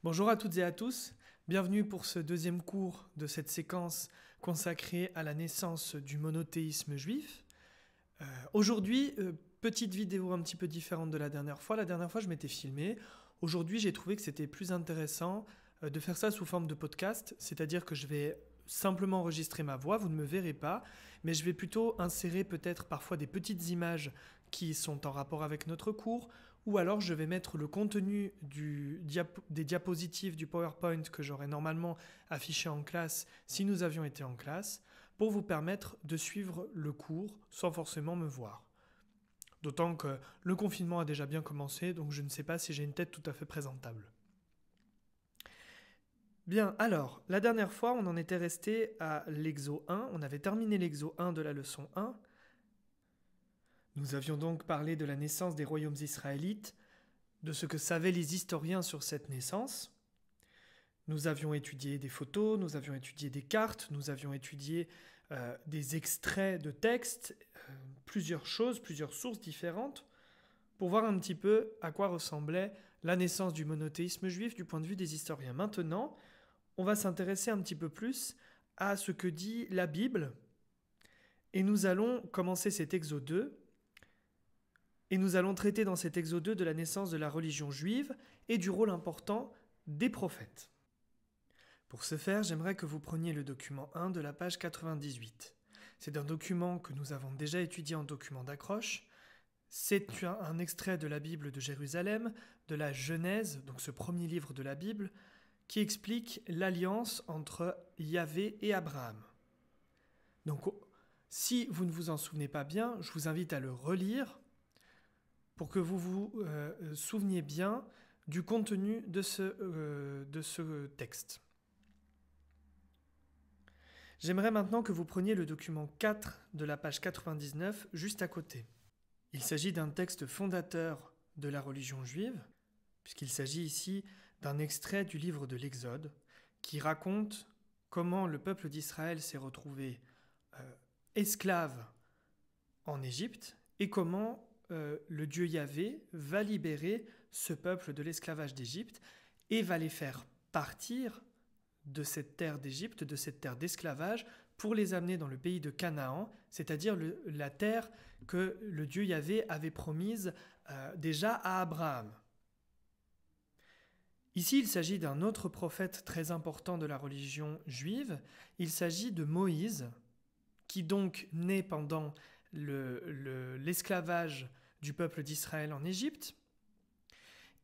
Bonjour à toutes et à tous, bienvenue pour ce deuxième cours de cette séquence consacrée à la naissance du monothéisme juif. Aujourd'hui, petite vidéo un petit peu différente de la dernière fois. La dernière fois, je m'étais filmé. Aujourd'hui, j'ai trouvé que c'était plus intéressant de faire ça sous forme de podcast, c'est-à-dire que je vais simplement enregistrer ma voix, vous ne me verrez pas, mais je vais plutôt insérer peut-être parfois des petites images qui sont en rapport avec notre cours, ou alors je vais mettre le contenu des diapositives du PowerPoint que j'aurais normalement affiché en classe si nous avions été en classe, pour vous permettre de suivre le cours sans forcément me voir. D'autant que le confinement a déjà bien commencé, donc je ne sais pas si j'ai une tête tout à fait présentable. Bien, alors, la dernière fois, on en était resté à l'exo 1, on avait terminé l'exo 1 de la leçon 1. Nous avions donc parlé de la naissance des royaumes israélites, de ce que savaient les historiens sur cette naissance. Nous avions étudié des photos, nous avions étudié des cartes, nous avions étudié des extraits de textes, plusieurs choses, plusieurs sources différentes, pour voir un petit peu à quoi ressemblait la naissance du monothéisme juif du point de vue des historiens. Maintenant, on va s'intéresser un petit peu plus à ce que dit la Bible, et nous allons commencer cet exode 2, et nous allons traiter dans cet exode 2 de la naissance de la religion juive et du rôle important des prophètes. Pour ce faire, j'aimerais que vous preniez le document 1 de la page 98. C'est un document que nous avons déjà étudié en document d'accroche. C'est un extrait de la Bible de Jérusalem, de la Genèse, donc ce premier livre de la Bible, qui explique l'alliance entre Yahvé et Abraham. Donc, si vous ne vous en souvenez pas bien, je vous invite à le relire pour que vous vous souveniez bien du contenu de ce texte. J'aimerais maintenant que vous preniez le document 4 de la page 99 juste à côté. Il s'agit d'un texte fondateur de la religion juive, puisqu'il s'agit ici d'un extrait du livre de l'Exode, qui raconte comment le peuple d'Israël s'est retrouvé esclave en Égypte et comment le Dieu Yahvé va libérer ce peuple de l'esclavage d'Égypte et va les faire partir de cette terre d'Égypte, de cette terre d'esclavage, pour les amener dans le pays de Canaan, c'est-à-dire la terre que le Dieu Yahvé avait promise déjà à Abraham. Ici, il s'agit d'un autre prophète très important de la religion juive. Il s'agit de Moïse, qui donc naît pendant l'esclavage du peuple d'Israël en Égypte.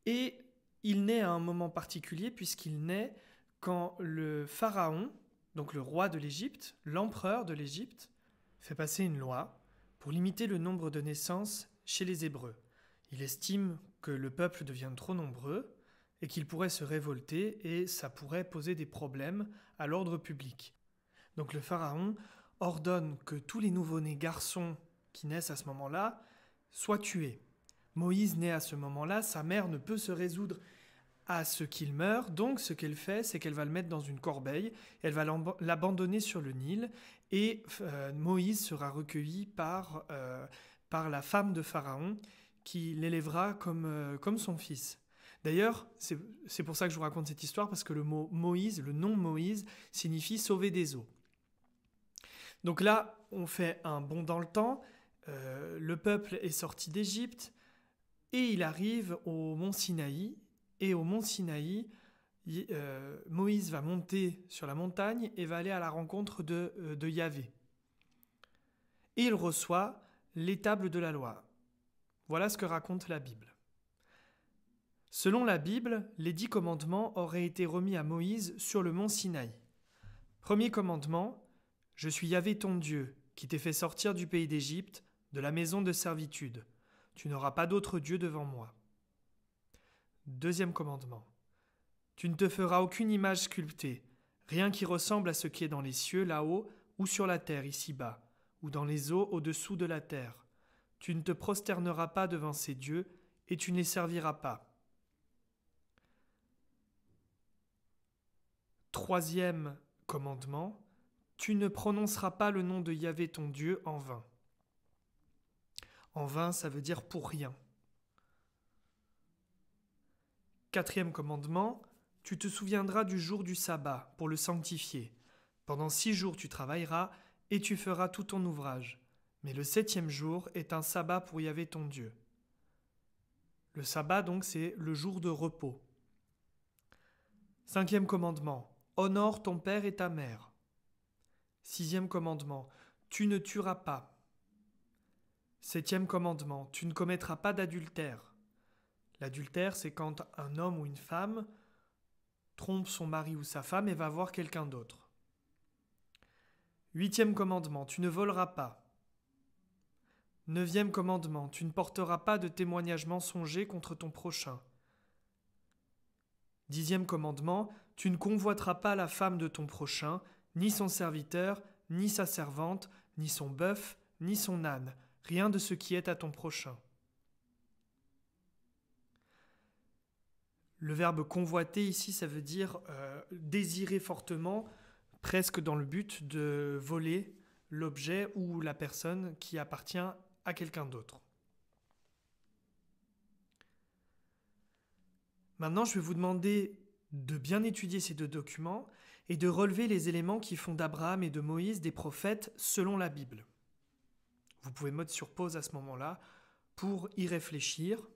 Et il naît à un moment particulier puisqu'il naît quand le pharaon, donc le roi de l'Égypte, l'empereur de l'Égypte, fait passer une loi pour limiter le nombre de naissances chez les Hébreux. Il estime que le peuple devient trop nombreux et qu'il pourrait se révolter et ça pourrait poser des problèmes à l'ordre public. Donc le pharaon ordonne que tous les nouveau-nés garçons qui naissent à ce moment-là soient tués. Moïse naît à ce moment-là, sa mère ne peut se résoudre à ce qu'il meure, donc ce qu'elle fait, c'est qu'elle va le mettre dans une corbeille, elle va l'abandonner sur le Nil, et Moïse sera recueilli par la femme de Pharaon, qui l'élèvera comme son fils. D'ailleurs, c'est pour ça que je vous raconte cette histoire, parce que le mot Moïse, le nom Moïse, signifie sauver des eaux. Donc là, on fait un bond dans le temps, le peuple est sorti d'Égypte, et il arrive au mont Sinaï, et au mont Sinaï, Moïse va monter sur la montagne et va aller à la rencontre de Yahvé. Et il reçoit les tables de la loi. Voilà ce que raconte la Bible. Selon la Bible, les 10 commandements auraient été remis à Moïse sur le mont Sinaï. Premier commandement, « Je suis Yahvé ton Dieu, qui t'ai fait sortir du pays d'Égypte, de la maison de servitude. Tu n'auras pas d'autre Dieu devant moi. » Deuxième commandement, « Tu ne te feras aucune image sculptée, rien qui ressemble à ce qui est dans les cieux là-haut ou sur la terre ici-bas, ou dans les eaux au-dessous de la terre. Tu ne te prosterneras pas devant ces dieux et tu ne les serviras pas. » Troisième commandement, « Tu ne prononceras pas le nom de Yahvé ton Dieu en vain. » En vain, ça veut dire pour rien. Quatrième commandement, tu te souviendras du jour du sabbat pour le sanctifier. Pendant 6 jours tu travailleras et tu feras tout ton ouvrage. Mais le 7e jour est un sabbat pour Yahvé ton Dieu. Le sabbat donc c'est le jour de repos. 5e commandement, honore ton père et ta mère. 6e commandement, tu ne tueras pas. 7e commandement, tu ne commettras pas d'adultère. L'adultère, c'est quand un homme ou une femme trompe son mari ou sa femme et va voir quelqu'un d'autre. 8e commandement, tu ne voleras pas. 9e commandement, tu ne porteras pas de témoignage mensonger contre ton prochain. 10e commandement, tu ne convoiteras pas la femme de ton prochain, ni son serviteur, ni sa servante, ni son bœuf, ni son âne, rien de ce qui est à ton prochain. Le verbe convoiter ici, ça veut dire désirer fortement, presque dans le but de voler l'objet ou la personne qui appartient à quelqu'un d'autre. Maintenant, je vais vous demander de bien étudier ces 2 documents et de relever les éléments qui font d'Abraham et de Moïse des prophètes selon la Bible. Vous pouvez mettre sur pause à ce moment-là pour y réfléchir.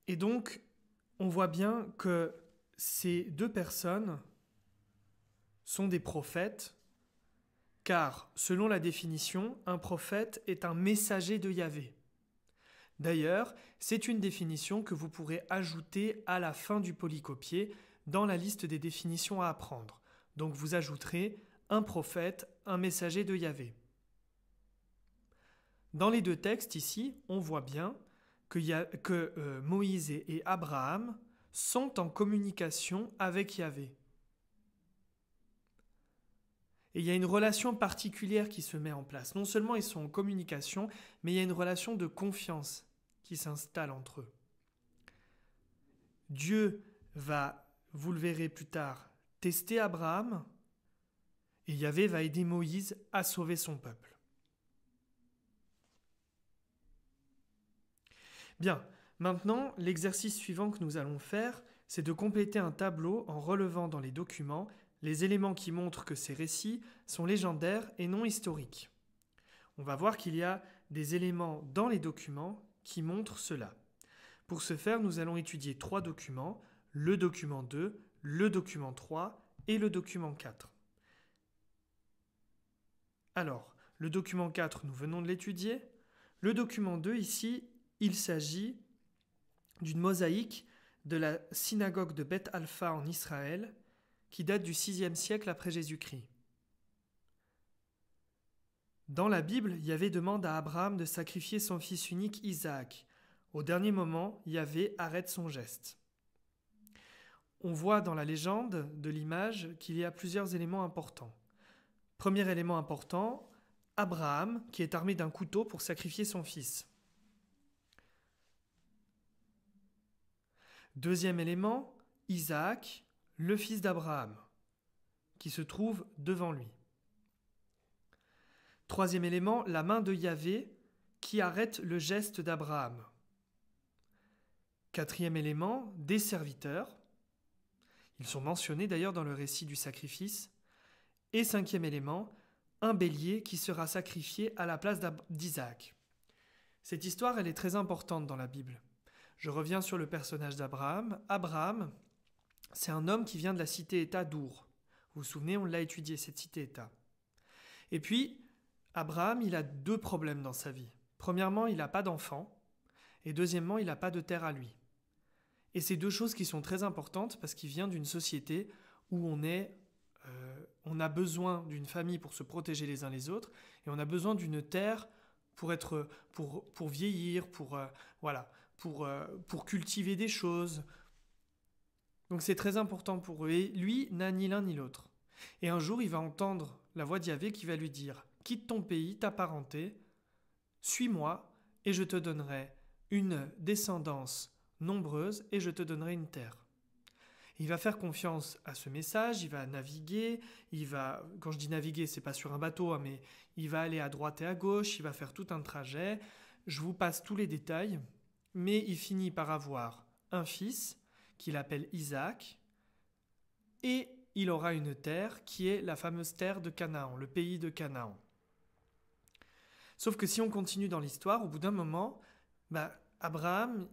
Et donc, on voit bien que ces 2 personnes sont des prophètes, car, selon la définition, un prophète est un messager de Yahvé. D'ailleurs, c'est une définition que vous pourrez ajouter à la fin du polycopier dans la liste des définitions à apprendre. Donc vous ajouterez un prophète, un messager de Yahvé. Dans les 2 textes ici, on voit bien que Moïse et Abraham sont en communication avec Yahvé. Et il y a une relation particulière qui se met en place. Non seulement ils sont en communication, mais il y a une relation de confiance qui s'installe entre eux. Dieu va, vous le verrez plus tard, tester Abraham, et Yahvé va aider Moïse à sauver son peuple. Bien, maintenant, l'exercice suivant que nous allons faire, c'est de compléter un tableau en relevant dans les documents les éléments qui montrent que ces récits sont légendaires et non historiques. On va voir qu'il y a des éléments dans les documents qui montrent cela. Pour ce faire, nous allons étudier 3 documents, le document 2, le document 3 et le document 4. Alors, le document 4, nous venons de l'étudier. Le document 2, ici, il s'agit d'une mosaïque de la synagogue de Beth Alpha en Israël, qui date du 6e siècle après Jésus-Christ. Dans la Bible, Yahvé demande à Abraham de sacrifier son fils unique Isaac. Au dernier moment, Yahvé arrête son geste. On voit dans la légende de l'image qu'il y a plusieurs éléments importants. Premier élément important, Abraham qui est armé d'un couteau pour sacrifier son fils. Deuxième élément, Isaac, le fils d'Abraham, qui se trouve devant lui. Troisième élément, la main de Yahvé qui arrête le geste d'Abraham. Quatrième élément, des serviteurs. Ils sont mentionnés d'ailleurs dans le récit du sacrifice. Et cinquième élément, un bélier qui sera sacrifié à la place d'Isaac. Cette histoire, elle est très importante dans la Bible. Je reviens sur le personnage d'Abraham. Abraham, c'est un homme qui vient de la cité-État d'Our. Vous vous souvenez, on l'a étudié, cette cité-État. Et puis, Abraham, il a 2 problèmes dans sa vie. Premièrement, il n'a pas d'enfant. Et deuxièmement, il n'a pas de terre à lui. Et c'est 2 choses qui sont très importantes parce qu'il vient d'une société où on a besoin d'une famille pour se protéger les uns les autres et on a besoin d'une terre pour vieillir, pour cultiver des choses. Donc c'est très important pour eux. Et lui n'a ni l'un ni l'autre. Et un jour, il va entendre la voix d'Yahvé qui va lui dire « Quitte ton pays, ta parenté, suis-moi et je te donnerai une descendance nombreuse et je te donnerai une terre. » Il va faire confiance à ce message, il va naviguer, quand je dis naviguer, c'est pas sur un bateau, mais il va aller à droite et à gauche, il va faire tout un trajet, Je vous passe tous les détails, mais il finit par avoir un fils qu'il appelle Isaac, et il aura une terre qui est la fameuse terre de Canaan, le pays de Canaan. Sauf que si on continue dans l'histoire, au bout d'un moment, Abraham,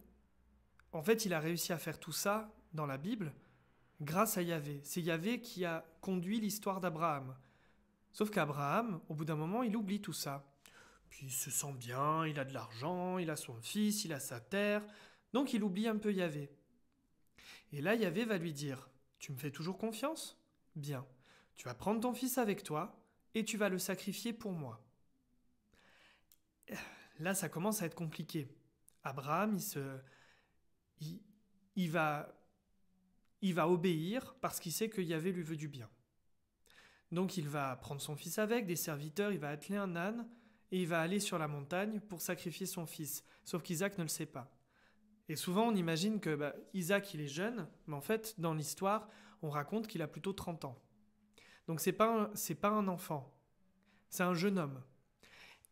en fait, il a réussi à faire tout ça dans la Bible grâce à Yahvé. C'est Yahvé qui a conduit l'histoire d'Abraham. Sauf qu'Abraham, au bout d'un moment, il oublie tout ça. Puis il se sent bien, il a de l'argent, il a son fils, il a sa terre, donc il oublie un peu Yahvé. Et là, Yahvé va lui dire, « Tu me fais toujours confiance ? Bien, tu vas prendre ton fils avec toi et tu vas le sacrifier pour moi. » Là, ça commence à être compliqué. Abraham, il va obéir parce qu'il sait que Yahvé lui veut du bien. Donc il va prendre son fils avec, des serviteurs, il va atteler un âne et il va aller sur la montagne pour sacrifier son fils. Sauf qu'Isaac ne le sait pas. Et souvent on imagine que Isaac il est jeune, mais en fait dans l'histoire on raconte qu'il a plutôt 30 ans. Donc c'est pas un enfant, c'est un jeune homme.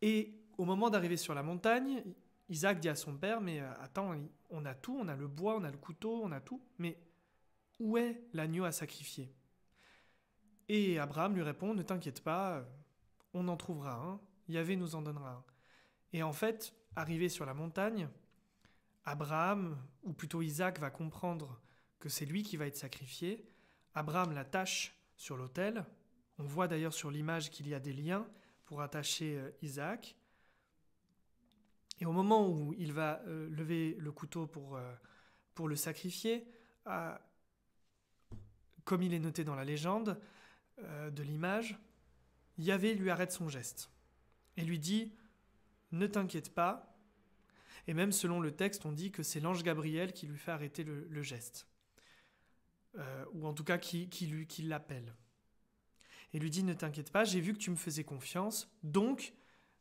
Et au moment d'arriver sur la montagne, Isaac dit à son père, mais attends, on a tout, on a le bois, on a le couteau, on a tout, mais où est l'agneau à sacrifier ? Et Abraham lui répond, ne t'inquiète pas, on en trouvera un, Yahvé nous en donnera un. Et en fait, arrivé sur la montagne, Abraham, ou plutôt Isaac, va comprendre que c'est lui qui va être sacrifié. Abraham l'attache sur l'autel. On voit d'ailleurs sur l'image qu'il y a des liens pour attacher Isaac. Et au moment où il va lever le couteau pour le sacrifier, comme il est noté dans la légende de l'image, Yahvé lui arrête son geste et lui dit « Ne t'inquiète pas ». Et même selon le texte, on dit que c'est l'ange Gabriel qui lui fait arrêter le geste. Ou en tout cas qui l'appelle. Et lui dit « Ne t'inquiète pas, j'ai vu que tu me faisais confiance, donc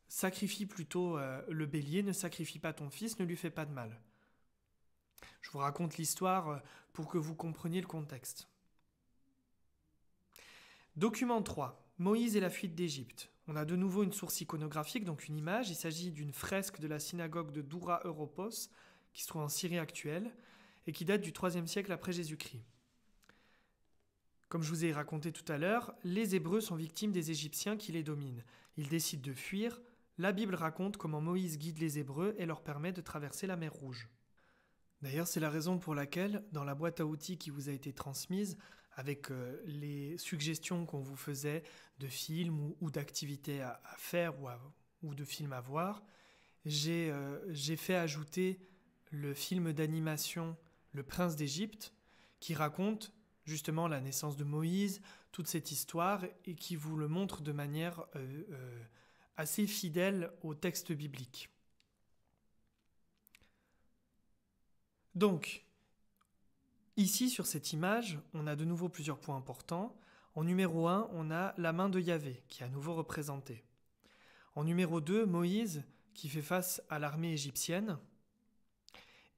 sacrifie plutôt le bélier, ne sacrifie pas ton fils, ne lui fais pas de mal. » Je vous raconte l'histoire pour que vous compreniez le contexte. Document 3. Moïse et la fuite d'Égypte. On a de nouveau une source iconographique, donc une image. Il s'agit d'une fresque de la synagogue de Doura Europos, qui se trouve en Syrie actuelle, et qui date du IIIe siècle après Jésus-Christ. Comme je vous ai raconté tout à l'heure, les Hébreux sont victimes des Égyptiens qui les dominent. Ils décident de fuir. La Bible raconte comment Moïse guide les Hébreux et leur permet de traverser la mer Rouge. D'ailleurs, c'est la raison pour laquelle, dans la boîte à outils qui vous a été transmise, avec les suggestions qu'on vous faisait de films ou d'activités à faire ou de films à voir, j'ai fait ajouter le film d'animation Le Prince d'Égypte, qui raconte justement la naissance de Moïse, toute cette histoire, et qui vous le montre de manière assez fidèle au texte biblique. Donc, ici, sur cette image, on a de nouveau plusieurs points importants. En numéro 1, on a la main de Yahvé, qui est à nouveau représentée. En numéro 2, Moïse, qui fait face à l'armée égyptienne.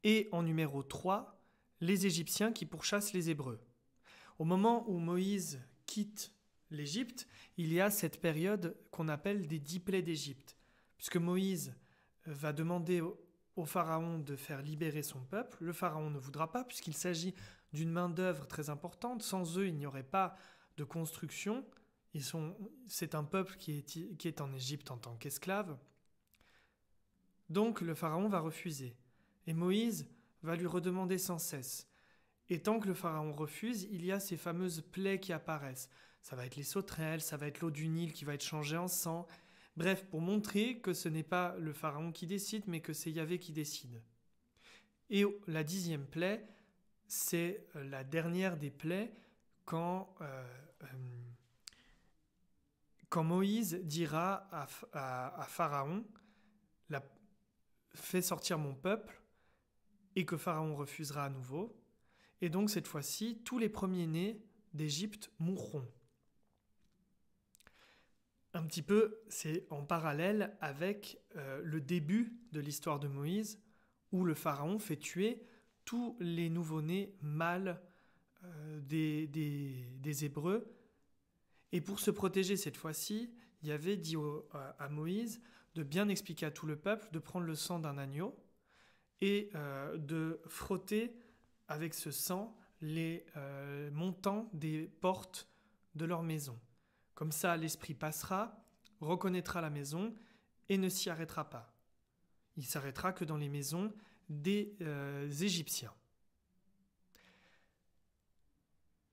Et en numéro 3, les Égyptiens qui pourchassent les Hébreux. Au moment où Moïse quitte l'Égypte, il y a cette période qu'on appelle des 10 plaies d'Égypte, puisque Moïse va demander au pharaon de faire libérer son peuple. Le pharaon ne voudra pas, puisqu'il s'agit d'une main-d'œuvre très importante. Sans eux, il n'y aurait pas de construction. C'est un peuple qui est en Égypte en tant qu'esclave. Donc le pharaon va refuser. Et Moïse va lui redemander sans cesse. Et tant que le pharaon refuse, il y a ces fameuses plaies qui apparaissent. Ça va être les sauterelles, ça va être l'eau du Nil qui va être changée en sang. Bref, pour montrer que ce n'est pas le pharaon qui décide, mais que c'est Yahvé qui décide. Et la 10e plaie, c'est la dernière des plaies quand Moïse dira à Pharaon « Fais sortir mon peuple » et que Pharaon refusera à nouveau. Et donc cette fois-ci, tous les premiers-nés d'Égypte mourront. Un petit peu, c'est en parallèle avec le début de l'histoire de Moïse, où le pharaon fait tuer tous les nouveau-nés mâles des Hébreux. Et pour se protéger cette fois-ci, Yahvé dit à Moïse de bien expliquer à tout le peuple de prendre le sang d'un agneau et de frotter avec ce sang les montants des portes de leur maison. Comme ça, l'esprit passera, reconnaîtra la maison et ne s'y arrêtera pas. Il s'arrêtera que dans les maisons des Égyptiens.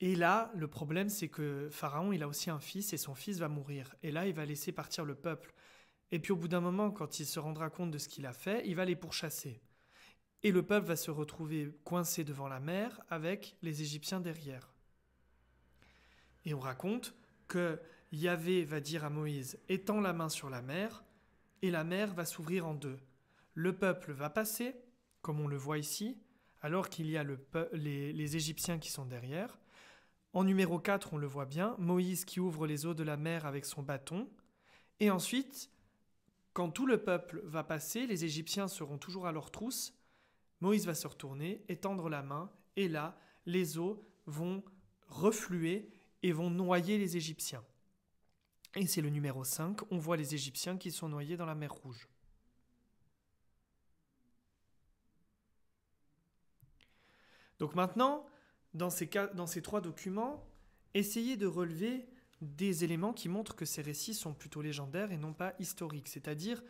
Et là, le problème, c'est que Pharaon, il a aussi un fils et son fils va mourir. Et là, il va laisser partir le peuple. Et puis au bout d'un moment, quand il se rendra compte de ce qu'il a fait, il va les pourchasser. Et le peuple va se retrouver coincé devant la mer avec les Égyptiens derrière. Et on raconte que Yahvé va dire à Moïse « Étends la main sur la mer » et la mer va s'ouvrir en deux. Le peuple va passer, comme on le voit ici, alors qu'il y a les Égyptiens qui sont derrière. En numéro 4, on le voit bien, Moïse qui ouvre les eaux de la mer avec son bâton. Et ensuite, quand tout le peuple va passer, les Égyptiens seront toujours à leur trousse. Moïse va se retourner, étendre la main, et là, les eaux vont refluer et vont noyer les Égyptiens. Et c'est le numéro 5, on voit les Égyptiens qui sont noyés dans la mer Rouge. Donc maintenant, dans ces 3 documents, essayez de relever des éléments qui montrent que ces récits sont plutôt légendaires et non pas historiques, c'est-à-dire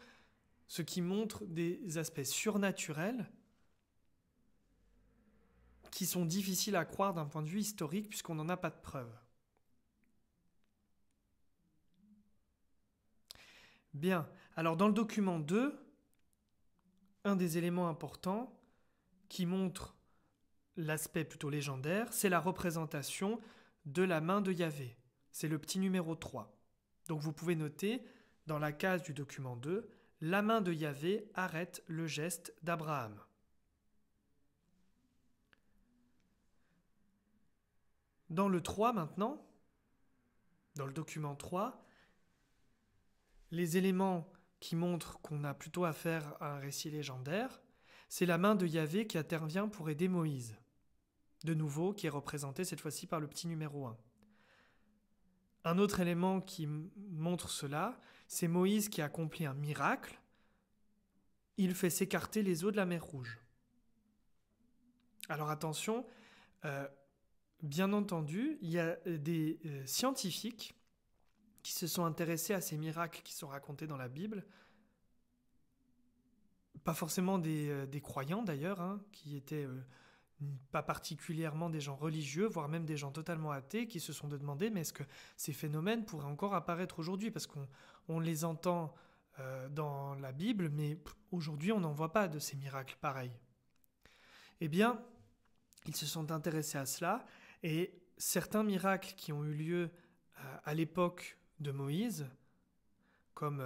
ce qui montre des aspects surnaturels qui sont difficiles à croire d'un point de vue historique puisqu'on n'en a pas de preuves. Bien, alors dans le document 2, un des éléments importants qui montre l'aspect plutôt légendaire, c'est la représentation de la main de Yahvé. C'est le petit numéro 3. Donc vous pouvez noter, dans la case du document 2, la main de Yahvé arrête le geste d'Abraham. Dans le 3 maintenant, dans le document 3, les éléments qui montrent qu'on a plutôt affaire à un récit légendaire, c'est la main de Yahvé qui intervient pour aider Moïse. De nouveau, qui est représenté cette fois-ci par le petit numéro 1. Un autre élément qui montre cela, c'est Moïse qui accomplit un miracle. Il fait s'écarter les eaux de la mer Rouge. Alors attention, bien entendu, il y a des scientifiques qui se sont intéressés à ces miracles qui sont racontés dans la Bible. Pas forcément des croyants d'ailleurs, qui étaient pas particulièrement des gens religieux, voire même des gens totalement athées, qui se sont demandé mais est-ce que ces phénomènes pourraient encore apparaître aujourd'hui, parce qu'on les entend dans la Bible, mais aujourd'hui on n'en voit pas de ces miracles pareils. Eh bien, ils se sont intéressés à cela, et certains miracles qui ont eu lieu à l'époque de Moïse, comme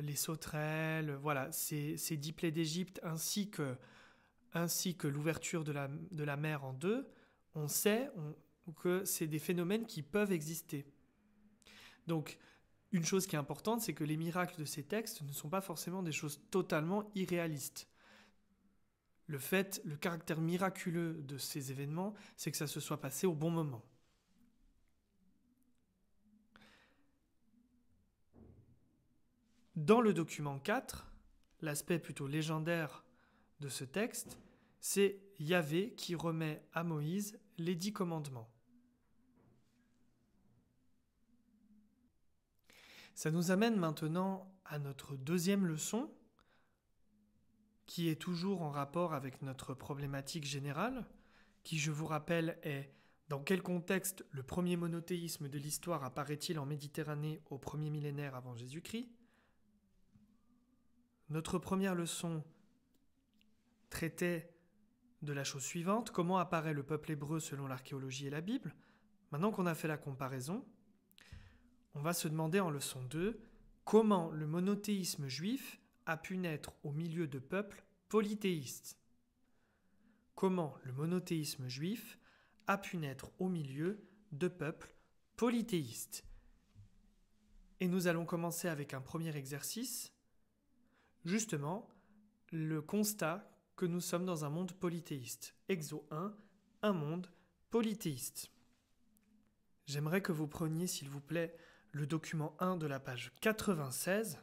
les sauterelles, voilà, ces 10 plaies d'Égypte, ainsi que l'ouverture de la mer en deux, on sait que c'est des phénomènes qui peuvent exister. Donc, une chose qui est importante, c'est que les miracles de ces textes ne sont pas forcément des choses totalement irréalistes. Le caractère miraculeux de ces événements, c'est que ça se soit passé au bon moment. Dans le document 4, l'aspect plutôt légendaire de ce texte, c'est Yahvé qui remet à Moïse les 10 commandements. Ça nous amène maintenant à notre deuxième leçon, qui est toujours en rapport avec notre problématique générale, qui, je vous rappelle, est dans quel contexte le premier monothéisme de l'histoire apparaît-il en Méditerranée au premier millénaire avant Jésus-Christ ? Notre première leçon traitait de la chose suivante, comment apparaît le peuple hébreu selon l'archéologie et la Bible. Maintenant qu'on a fait la comparaison, on va se demander en leçon 2, comment le monothéisme juif a pu naître au milieu de peuples polythéistes. Comment le monothéisme juif a pu naître au milieu de peuples polythéistes. Et nous allons commencer avec un premier exercice, justement, le constat que nous sommes dans un monde polythéiste. Exo 1, un monde polythéiste. J'aimerais que vous preniez, s'il vous plaît, le document 1 de la page 96,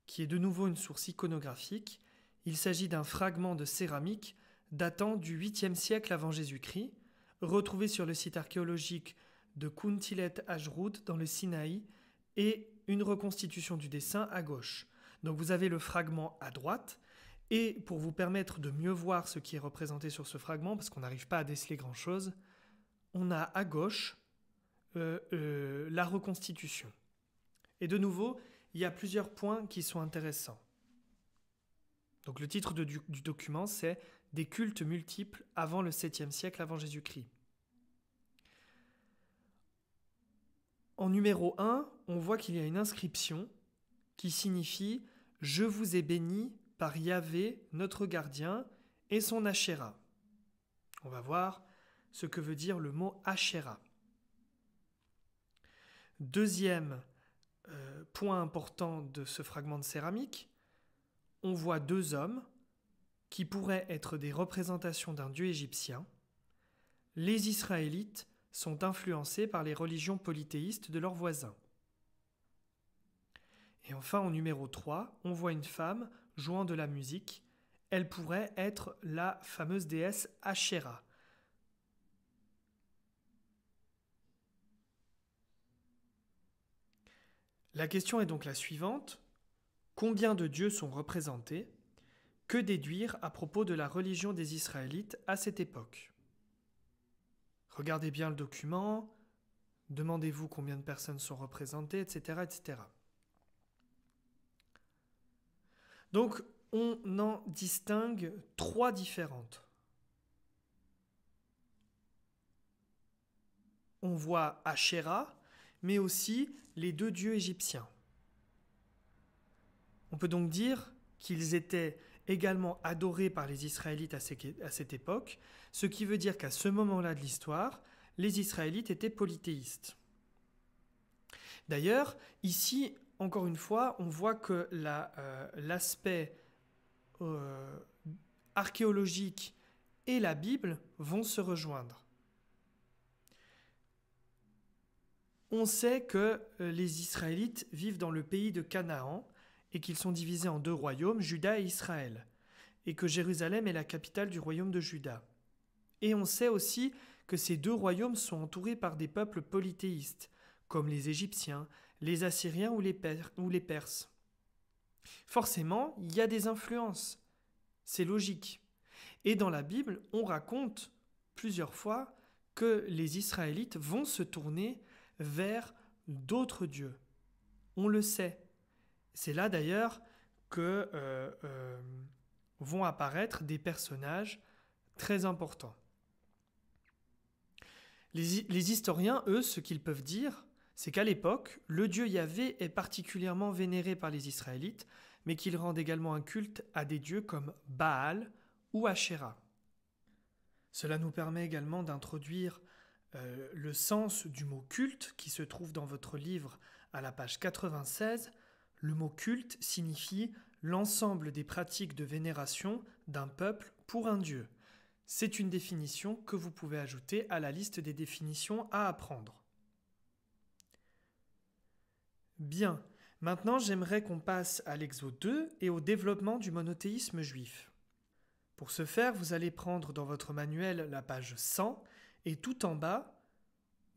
qui est de nouveau une source iconographique. Il s'agit d'un fragment de céramique datant du 8e siècle avant Jésus-Christ, retrouvé sur le site archéologique de Kuntilet Ajrud dans le Sinaï, et une reconstitution du dessin à gauche. Donc vous avez le fragment à droite, et pour vous permettre de mieux voir ce qui est représenté sur ce fragment, parce qu'on n'arrive pas à déceler grand-chose, on a à gauche la reconstitution. Et de nouveau, il y a plusieurs points qui sont intéressants. Donc le titre du document, c'est « Des cultes multiples avant le 7e siècle avant Jésus-Christ ». En numéro 1, on voit qu'il y a une inscription qui signifie « Je vous ai béni par Yahvé, notre gardien, et son Ashéra ». On va voir ce que veut dire le mot Ashéra. Deuxième point important de ce fragment de céramique, on voit deux hommes qui pourraient être des représentations d'un dieu égyptien. Les Israélites sont influencés par les religions polythéistes de leurs voisins. Et enfin, en numéro 3, on voit une femme jouant de la musique. Elle pourrait être la fameuse déesse Ashéra. La question est donc la suivante. Combien de dieux sont représentés ? Que déduire à propos de la religion des Israélites à cette époque ? Regardez bien le document, demandez-vous combien de personnes sont représentées, etc., etc. Donc, on en distingue trois différentes. On voit Ashéra, mais aussi les deux dieux égyptiens. On peut donc dire qu'ils étaient également adorés par les Israélites à cette époque, ce qui veut dire qu'à ce moment-là de l'histoire, les Israélites étaient polythéistes. D'ailleurs, ici, encore une fois, on voit que l'aspect archéologique et la Bible vont se rejoindre. On sait que les Israélites vivent dans le pays de Canaan et qu'ils sont divisés en deux royaumes, Juda et Israël, et que Jérusalem est la capitale du royaume de Juda. Et on sait aussi que ces deux royaumes sont entourés par des peuples polythéistes, comme les Égyptiens, les Assyriens ou les Perses. Forcément, il y a des influences. C'est logique. Et dans la Bible, on raconte plusieurs fois que les Israélites vont se tourner vers d'autres dieux. On le sait. C'est là d'ailleurs que vont apparaître des personnages très importants. Les historiens, eux, ce qu'ils peuvent dire, c'est qu'à l'époque, le dieu Yahvé est particulièrement vénéré par les Israélites, mais qu'ils rendent également un culte à des dieux comme Baal ou Ashéra. Cela nous permet également d'introduire le sens du mot culte qui se trouve dans votre livre à la page 96. Le mot culte signifie l'ensemble des pratiques de vénération d'un peuple pour un dieu. C'est une définition que vous pouvez ajouter à la liste des définitions à apprendre. Bien, maintenant j'aimerais qu'on passe à l'Exode 2 et au développement du monothéisme juif. Pour ce faire, vous allez prendre dans votre manuel la page 100 et tout en bas,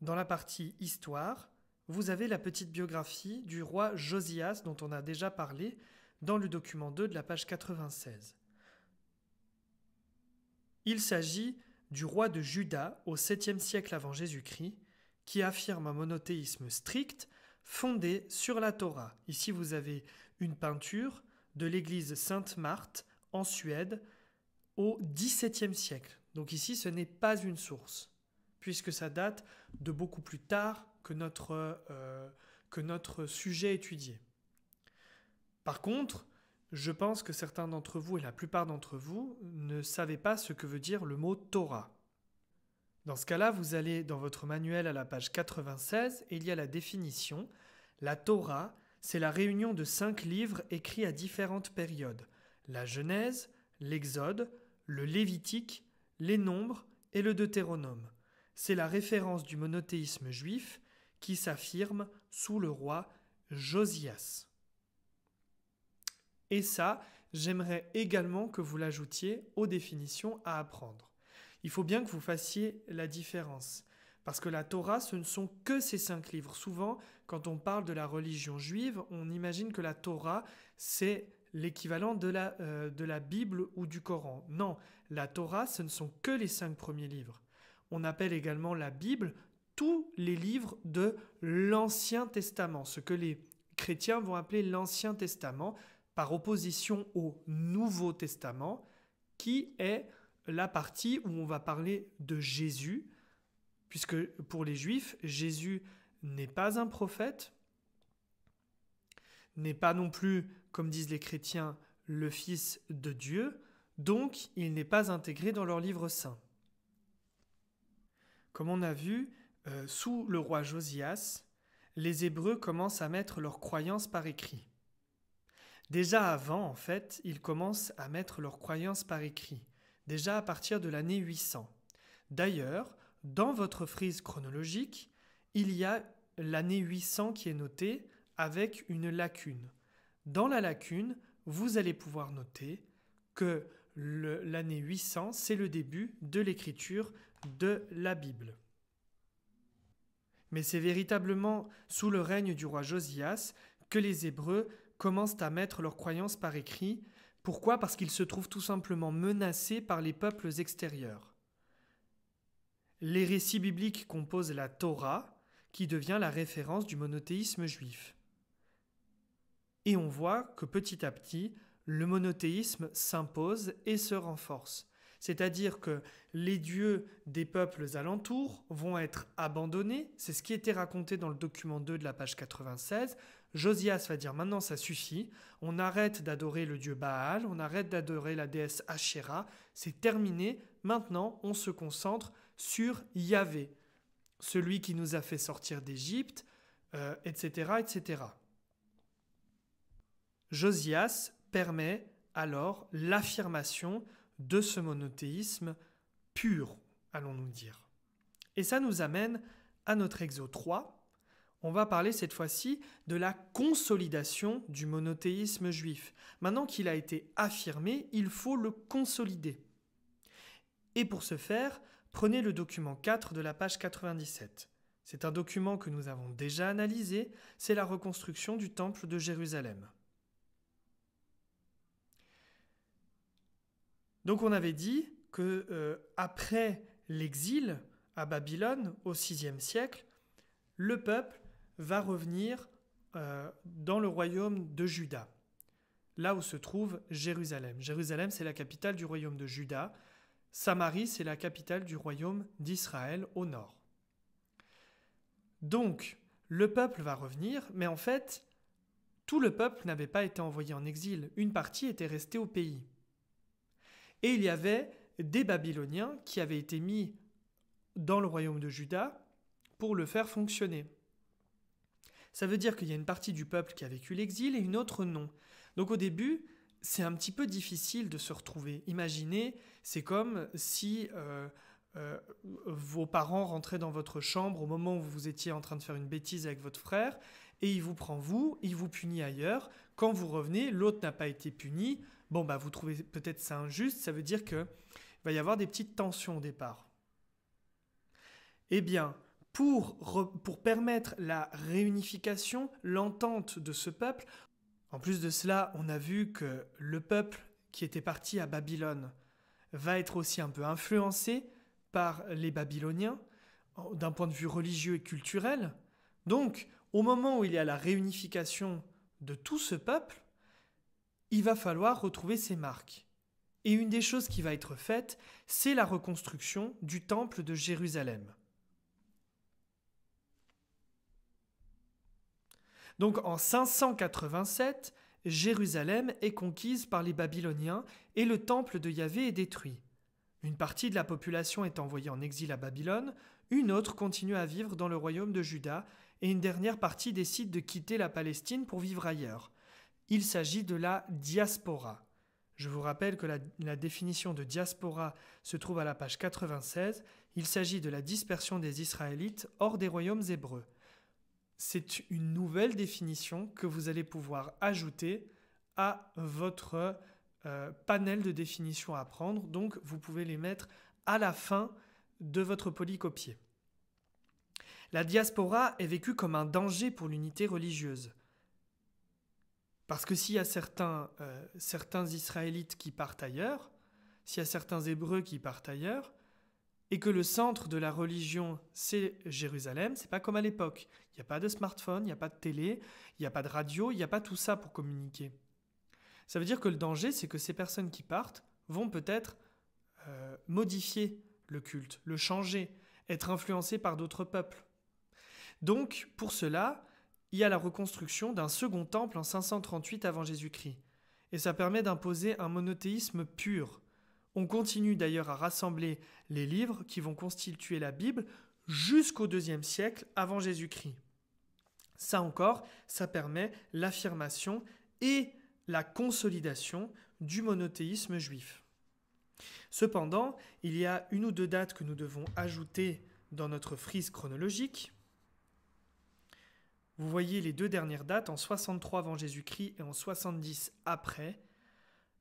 dans la partie Histoire, vous avez la petite biographie du roi Josias dont on a déjà parlé dans le document 2 de la page 96. Il s'agit du roi de Juda au 7e siècle avant Jésus-Christ qui affirme un monothéisme strict fondé sur la Torah. Ici, vous avez une peinture de l'église Sainte-Marthe en Suède au XVIIe siècle. Donc ici, ce n'est pas une source, puisque ça date de beaucoup plus tard que notre sujet étudié. Par contre, je pense que certains d'entre vous, et la plupart d'entre vous, ne savaient pas ce que veut dire le mot Torah. Dans ce cas-là, vous allez dans votre manuel à la page 96 et il y a la définition. La Torah, c'est la réunion de 5 livres écrits à différentes périodes. La Genèse, l'Exode, le Lévitique, les Nombres et le Deutéronome. C'est la référence du monothéisme juif qui s'affirme sous le roi Josias. Et ça, j'aimerais également que vous l'ajoutiez aux définitions à apprendre. Il faut bien que vous fassiez la différence. Parce que la Torah, ce ne sont que ces 5 livres. Souvent, quand on parle de la religion juive, on imagine que la Torah, c'est l'équivalent de la Bible ou du Coran. Non, la Torah, ce ne sont que les 5 premiers livres. On appelle également la Bible tous les livres de l'Ancien Testament, ce que les chrétiens vont appeler l'Ancien Testament, par opposition au Nouveau Testament, qui est la partie où on va parler de Jésus, puisque pour les Juifs, Jésus n'est pas un prophète, n'est pas non plus, comme disent les chrétiens, le Fils de Dieu, donc il n'est pas intégré dans leur livre saint. Comme on a vu, sous le roi Josias, les Hébreux commencent à mettre leurs croyances par écrit. Déjà avant, en fait, ils commencent à mettre leurs croyances par écrit, déjà à partir de l'année 800. D'ailleurs, dans votre frise chronologique, il y a l'année 800 qui est notée avec une lacune. Dans la lacune, vous allez pouvoir noter que l'année 800, c'est le début de l'écriture de la Bible. Mais c'est véritablement sous le règne du roi Josias que les Hébreux commencent à mettre leurs croyances par écrit. Pourquoi ? Parce qu'ils se trouvent tout simplement menacés par les peuples extérieurs. Les récits bibliques composent la Torah, qui devient la référence du monothéisme juif. Et on voit que petit à petit, le monothéisme s'impose et se renforce. C'est-à-dire que les dieux des peuples alentours vont être abandonnés. C'est ce qui était raconté dans le document 2 de la page 96. Josias va dire maintenant ça suffit, on arrête d'adorer le dieu Baal, on arrête d'adorer la déesse Asherah, c'est terminé, maintenant on se concentre sur Yahvé, celui qui nous a fait sortir d'Égypte, etc., etc. Josias permet alors l'affirmation de ce monothéisme pur, allons-nous dire. Et ça nous amène à notre Exode 3. On va parler cette fois-ci de la consolidation du monothéisme juif. Maintenant qu'il a été affirmé, il faut le consolider. Et pour ce faire, prenez le document 4 de la page 97. C'est un document que nous avons déjà analysé, c'est la reconstruction du temple de Jérusalem. Donc on avait dit que après l'exil à Babylone au VIe siècle, le peuple va revenir dans le royaume de Juda, là où se trouve Jérusalem. Jérusalem, c'est la capitale du royaume de Juda. Samarie, c'est la capitale du royaume d'Israël au nord. Donc, le peuple va revenir, mais en fait, tout le peuple n'avait pas été envoyé en exil. Une partie était restée au pays. Et il y avait des Babyloniens qui avaient été mis dans le royaume de Juda pour le faire fonctionner. Ça veut dire qu'il y a une partie du peuple qui a vécu l'exil et une autre non. Donc au début, c'est un petit peu difficile de se retrouver. Imaginez, c'est comme si vos parents rentraient dans votre chambre au moment où vous étiez en train de faire une bêtise avec votre frère et il vous prend vous, il vous punit ailleurs. Quand vous revenez, l'autre n'a pas été puni. Bon, vous trouvez peut-être ça injuste, ça veut dire qu'il va y avoir des petites tensions au départ. Eh bien, pour permettre la réunification, l'entente de ce peuple, en plus de cela, on a vu que le peuple qui était parti à Babylone va être aussi un peu influencé par les Babyloniens, d'un point de vue religieux et culturel. Donc, au moment où il y a la réunification de tout ce peuple, il va falloir retrouver ses marques. Et une des choses qui va être faite, c'est la reconstruction du temple de Jérusalem. Donc en 587, Jérusalem est conquise par les Babyloniens et le temple de Yahvé est détruit. Une partie de la population est envoyée en exil à Babylone, une autre continue à vivre dans le royaume de Juda et une dernière partie décide de quitter la Palestine pour vivre ailleurs. Il s'agit de la diaspora. Je vous rappelle que la définition de diaspora se trouve à la page 96. Il s'agit de la dispersion des Israélites hors des royaumes hébreux. c'est une nouvelle définition que vous allez pouvoir ajouter à votre panel de définitions à prendre. Donc, vous pouvez les mettre à la fin de votre polycopier. La diaspora est vécue comme un danger pour l'unité religieuse. Parce que s'il y a certains Israélites qui partent ailleurs, s'il y a certains Hébreux qui partent ailleurs, et que le centre de la religion, c'est Jérusalem, c'est pas comme à l'époque. Il n'y a pas de smartphone, il n'y a pas de télé, il n'y a pas de radio, il n'y a pas tout ça pour communiquer. Ça veut dire que le danger, c'est que ces personnes qui partent vont peut-être modifier le culte, le changer, être influencées par d'autres peuples. Donc, pour cela, il y a la reconstruction d'un second temple en 538 avant Jésus-Christ. Et ça permet d'imposer un monothéisme pur. On continue d'ailleurs à rassembler les livres qui vont constituer la Bible jusqu'au IIe siècle avant Jésus-Christ. Ça encore, ça permet l'affirmation et la consolidation du monothéisme juif. Cependant, il y a une ou deux dates que nous devons ajouter dans notre frise chronologique. Vous voyez les deux dernières dates, en 63 avant Jésus-Christ et en 70 après.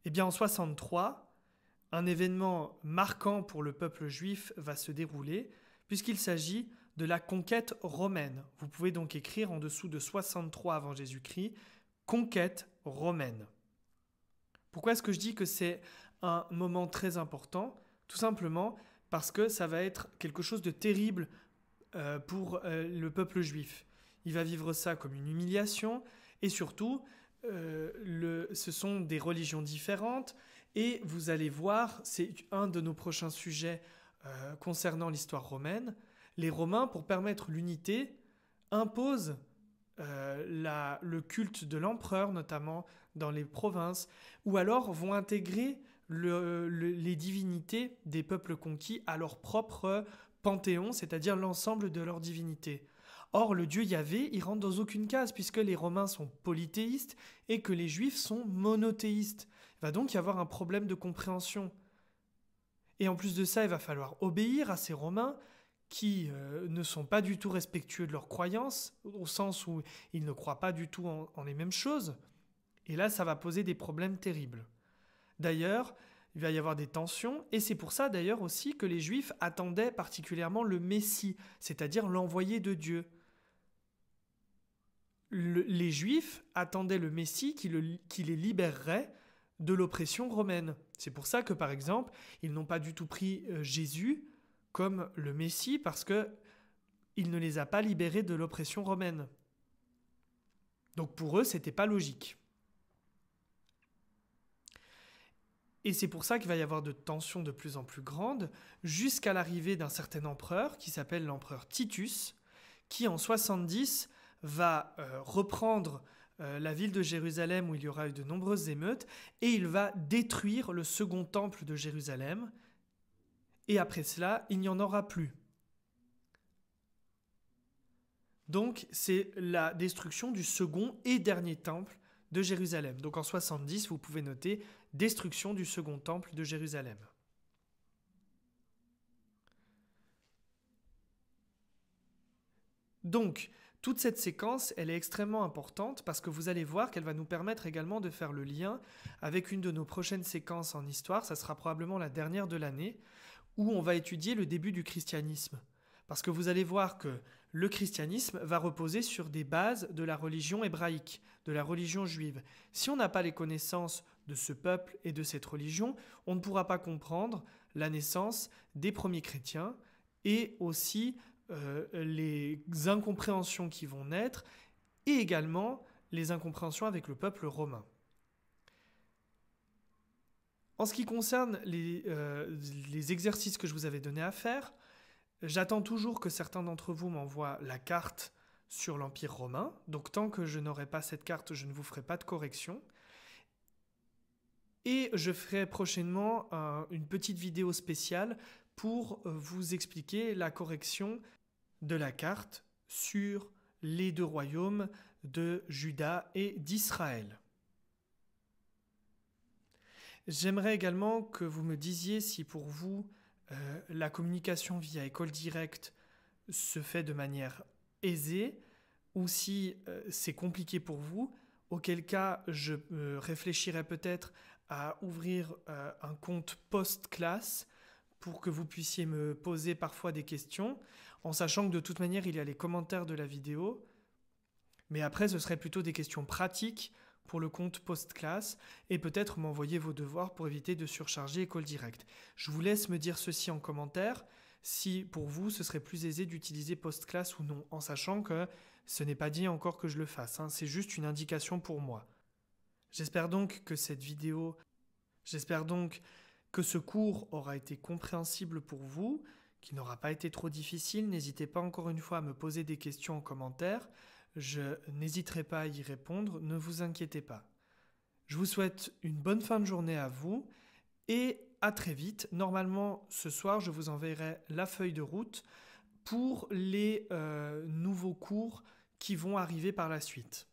Eh bien, en 63, un événement marquant pour le peuple juif va se dérouler, puisqu'il s'agit de la conquête romaine. Vous pouvez donc écrire en dessous de 63 avant Jésus-Christ, conquête romaine. Pourquoi est-ce que je dis que c'est un moment très important ? Tout simplement parce que ça va être quelque chose de terrible pour le peuple juif. Il va vivre ça comme une humiliation et surtout, ce sont des religions différentes et vous allez voir, c'est un de nos prochains sujets concernant l'histoire romaine. Les Romains, pour permettre l'unité, imposent le culte de l'empereur, notamment dans les provinces, ou alors vont intégrer les divinités des peuples conquis à leur propre panthéon, c'est-à-dire l'ensemble de leurs divinités. Or, le dieu Yahvé, il rentre dans aucune case, puisque les Romains sont polythéistes et que les Juifs sont monothéistes. Il va donc y avoir un problème de compréhension. Et en plus de ça, il va falloir obéir à ces Romains qui ne sont pas du tout respectueux de leurs croyances, au sens où ils ne croient pas du tout en les mêmes choses. Et là, ça va poser des problèmes terribles. D'ailleurs, il va y avoir des tensions, et c'est pour ça d'ailleurs aussi que les Juifs attendaient particulièrement le Messie, c'est-à-dire l'envoyé de Dieu. Les Juifs attendaient le Messie qui les libérerait de l'oppression romaine. C'est pour ça que, par exemple, ils n'ont pas du tout pris Jésus comme le Messie, parce qu'il ne les a pas libérés de l'oppression romaine. Donc pour eux, ce n'était pas logique. Et c'est pour ça qu'il va y avoir de tensions de plus en plus grandes, jusqu'à l'arrivée d'un certain empereur, qui s'appelle l'empereur Titus, qui en 70 va reprendre la ville de Jérusalem où il y aura eu de nombreuses émeutes, et il va détruire le second temple de Jérusalem, et après cela, il n'y en aura plus. Donc c'est la destruction du second et dernier temple de Jérusalem. Donc en 70, vous pouvez noter destruction du second temple de Jérusalem. Donc, toute cette séquence, elle est extrêmement importante parce que vous allez voir qu'elle va nous permettre également de faire le lien avec une de nos prochaines séquences en histoire, ça sera probablement la dernière de l'année, où on va étudier le début du christianisme. Parce que vous allez voir que le christianisme va reposer sur des bases de la religion hébraïque, de la religion juive. Si on n'a pas les connaissances de ce peuple et de cette religion, on ne pourra pas comprendre la naissance des premiers chrétiens et aussi les incompréhensions qui vont naître et également les incompréhensions avec le peuple romain. En ce qui concerne les exercices que je vous avais donnés à faire, j'attends toujours que certains d'entre vous m'envoient la carte sur l'Empire romain. Donc tant que je n'aurai pas cette carte, je ne vous ferai pas de correction. Et je ferai prochainement une petite vidéo spéciale pour vous expliquer la correction de la carte sur les deux royaumes de Juda et d'Israël. J'aimerais également que vous me disiez si pour vous, la communication via école directe se fait de manière aisée ou si c'est compliqué pour vous, auquel cas je réfléchirais peut-être à ouvrir un compte post-classe pour que vous puissiez me poser parfois des questions, en sachant que de toute manière il y a les commentaires de la vidéo, mais après ce serait plutôt des questions pratiques pour le compte post-classe et peut-être m'envoyer vos devoirs pour éviter de surcharger École Directe. Je vous laisse me dire ceci en commentaire, si pour vous ce serait plus aisé d'utiliser post-classe ou non, en sachant que ce n'est pas dit encore que je le fasse, c'est juste une indication pour moi. J'espère donc que ce cours aura été compréhensible pour vous, qu'il n'aura pas été trop difficile. N'hésitez pas encore une fois à me poser des questions en commentaire. Je n'hésiterai pas à y répondre, ne vous inquiétez pas. Je vous souhaite une bonne fin de journée à vous et à très vite. Normalement, ce soir, je vous enverrai la feuille de route pour les nouveaux cours qui vont arriver par la suite.